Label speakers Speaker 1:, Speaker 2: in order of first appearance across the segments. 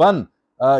Speaker 1: 1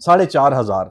Speaker 1: 4,500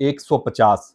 Speaker 1: 150।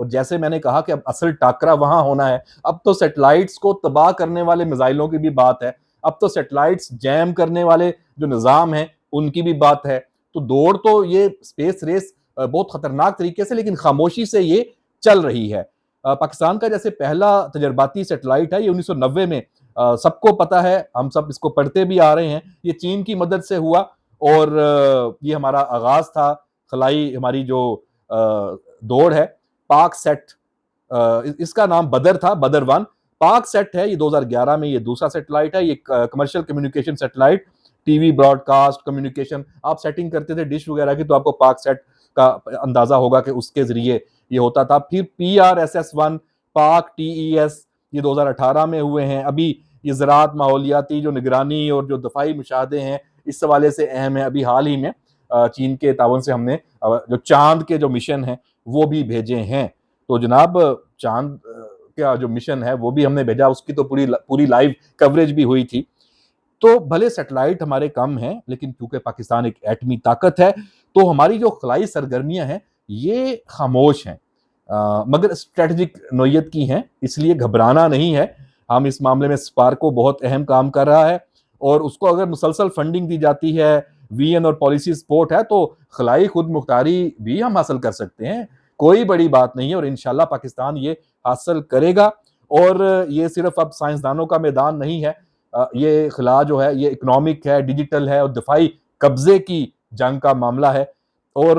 Speaker 1: اور جیسے میں نے کہا کہ اب اصل ٹاکرا وہاں ہونا ہے. اب تو سیٹلائٹس کو تباہ کرنے والے میزائلوں کی بھی بات ہے, اب تو سیٹلائٹس جیم کرنے والے جو نظام ہیں ان کی بھی بات ہے. تو دوڑ تو یہ اسپیس ریس بہت خطرناک طریقے سے لیکن خاموشی سے یہ چل رہی ہے. پاکستان کا جیسے پہلا تجرباتی سیٹلائٹ ہے یہ 1990 میں, سب کو پتا ہے, ہم سب اس کو پڑھتے بھی آ رہے ہیں, یہ چین کی مدد سے ہوا اور یہ ہمارا آغاز تھا خلائی ہماری جو دوڑ ہے. پاک سیٹ, اس کا نام بدر تھا, بدر 1. پاک سیٹ ہے یہ 2011 میں, یہ دوسرا سیٹلائٹ ہے, یہ commercial communication satellite, T V broadcast communication آپ سیٹنگ کرتے تھے ڈش وغیرہ کی تو آپ کو پاک سیٹ کا اندازہ ہوگا کہ اس کے ذریعے یہ ہوتا تھا. پھر PRSS-1, پاک TES یہ 2018 میں ہوئے ہیں. ابھی یہ زراعت ماحولیاتی جو نگرانی اور جو دفاعی مشاہدے ہیں اس حوالے سے اہم ہے. ابھی حال ہی میں چین کے تعاون سے ہم نے جو چاند کے جو مشن ہیں وہ بھی بھیجے ہیں. تو جناب چاند کا جو مشن ہے وہ بھی ہم نے بھیجا, اس کی تو پوری لائیو کوریج بھی ہوئی تھی. تو بھلے سیٹلائٹ ہمارے کم ہیں لیکن کیونکہ پاکستان ایک ایٹمی طاقت ہے تو ہماری جو خلائی سرگرمیاں ہیں یہ خاموش ہیں مگر اسٹریٹجک نوعیت کی ہیں, اس لیے گھبرانا نہیں ہے. ہم اس معاملے میں اسپارکو بہت اہم کام کر رہا ہے اور اس کو اگر مسلسل فنڈنگ دی جاتی ہے, VN اور پالیسی سپورٹ ہے تو خلائی خود مختاری بھی ہم حاصل کر سکتے ہیں. کوئی بڑی بات نہیں ہے اور انشاءاللہ پاکستان یہ حاصل کرے گا. اور یہ صرف اب سائنسدانوں کا میدان نہیں ہے, یہ خلا جو ہے یہ اکنامک ہے, ڈیجیٹل ہے اور دفاعی قبضے کی جنگ کا معاملہ ہے. اور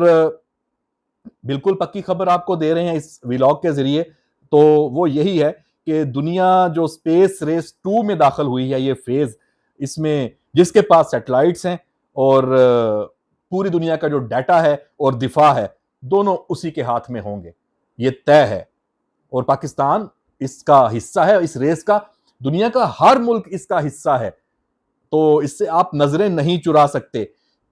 Speaker 1: بالکل پکی خبر آپ کو دے رہے ہیں اس ویلاگ کے ذریعے تو وہ یہی ہے کہ دنیا جو اسپیس ریس 2 میں داخل ہوئی ہے, یہ فیز, اس میں جس کے پاس سیٹلائٹس ہیں اور پوری دنیا کا جو ڈیٹا ہے اور دفاع ہے دونوں اسی کے ہاتھ میں ہوں گے, یہ طے ہے. اور پاکستان اس کا حصہ ہے, اس ریس کا, دنیا کا ہر ملک اس کا حصہ ہے. تو اس سے آپ نظریں نہیں چرا سکتے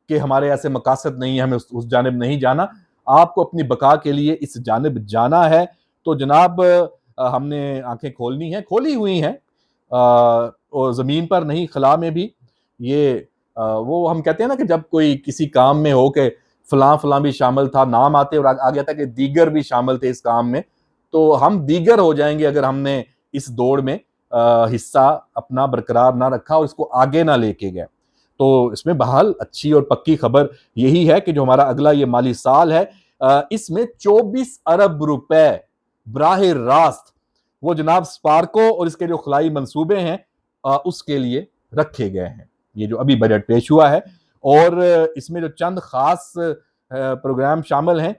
Speaker 1: کہ ہمارے ایسے مقاصد نہیں ہیں, ہمیں اس جانب نہیں جانا. آپ کو اپنی بقا کے لیے اس جانب جانا ہے. تو جناب ہم نے آنکھیں کھولنی ہیں, کھولی ہوئی ہیں, اور زمین پر نہیں خلا میں بھی. یہ وہ ہم کہتے ہیں نا کہ جب کوئی کسی کام میں ہو کہ فلاں فلاں بھی شامل تھا, نام آتے اور آ گیا تھا کہ دیگر بھی شامل تھے اس کام میں, تو ہم دیگر ہو جائیں گے اگر ہم نے اس دوڑ میں حصہ اپنا برقرار نہ رکھا اور اس کو آگے نہ لے کے گئے. تو اس میں بہرحال اچھی اور پکی خبر یہی ہے کہ جو ہمارا اگلا یہ مالی سال ہے اس میں 24 ارب روپے براہ راست وہ جناب اسپارکو اور اس کے جو خلائی منصوبے ہیں اس کے لیے رکھے گئے ہیں. یہ جو ابھی بجٹ پیش ہوا ہے اور اس میں جو چند خاص پروگرام شامل ہیں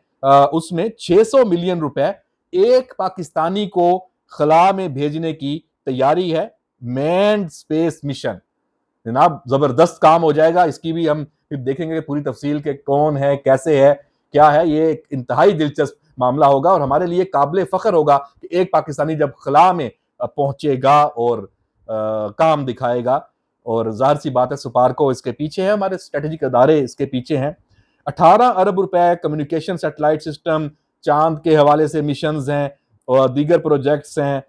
Speaker 1: اس میں 600 ملین روپے ایک پاکستانی کو خلا میں بھیجنے کی تیاری ہے. مینڈ اسپیس مشن جناب زبردست کام ہو جائے گا. اس کی بھی ہم پھر دیکھیں گے پوری تفصیل کہ کون ہے, کیسے ہے, کیا ہے. یہ ایک انتہائی دلچسپ معاملہ ہوگا اور ہمارے لیے قابل فخر ہوگا کہ ایک پاکستانی جب خلا میں پہنچے گا اور کام دکھائے گا. اور ظاہر سی بات ہے سپارکو اس کے پیچھے ہے, ہمارے اسٹریٹجک ادارے اس کے پیچھے ہیں. 18 ارب روپے کمیونیکیشن سیٹلائٹ سسٹم, چاند کے حوالے سے مشنز ہیں اور دیگر پروجیکٹس ہیں,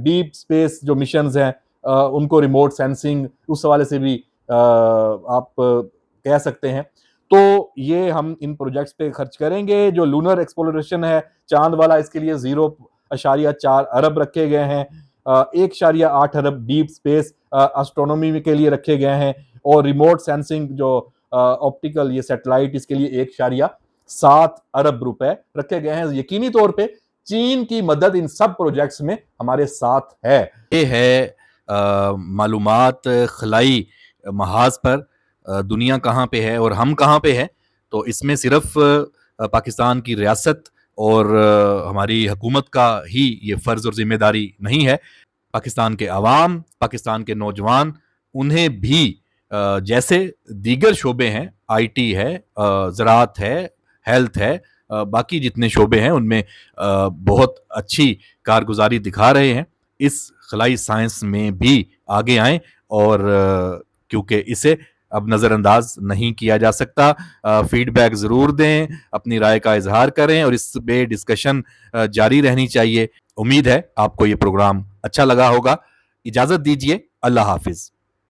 Speaker 1: ڈیپ سپیس جو مشنز ہیں ان کو ریموٹ سینسنگ اس حوالے سے بھی آپ کہہ سکتے ہیں. تو یہ ہم ان پروجیکٹس پہ خرچ کریں گے. جو لونر ایکسپلوریشن ہے چاند والا, اس کے لیے 0.4 ارب رکھے گئے ہیں. 1.8 ارب ڈیپ سپیس اسٹرونومی کے لیے رکھے گئے ہیں اور ریموٹ سینسنگ جو آپٹیکل یہ سیٹلائٹ اس کے لیے 1.7 ارب روپے رکھے گئے ہیں. یقینی طور پہ چین کی مدد ان سب پروجیکٹس میں ہمارے ساتھ ہے. یہ ہے معلومات خلائی محاذ پر دنیا کہاں پہ ہے اور ہم کہاں پہ ہیں. تو اس میں صرف پاکستان کی ریاست اور ہماری حکومت کا ہی یہ فرض اور ذمہ داری نہیں ہے. پاکستان کے عوام, پاکستان کے نوجوان, انہیں بھی جیسے دیگر شعبے ہیں, IT ہے, زراعت ہے, ہیلتھ ہے, باقی جتنے شعبے ہیں ان میں بہت اچھی کارگزاری دکھا رہے ہیں, اس خلائی سائنس میں بھی آگے آئیں اور کیونکہ اسے اب نظر انداز نہیں کیا جا سکتا. فیڈ بیک ضرور دیں, اپنی رائے کا اظہار کریں اور اس پہ ڈسکشن جاری رہنی چاہیے. امید ہے آپ کو یہ پروگرام اچھا لگا ہوگا. اجازت دیجیے, اللہ حافظ.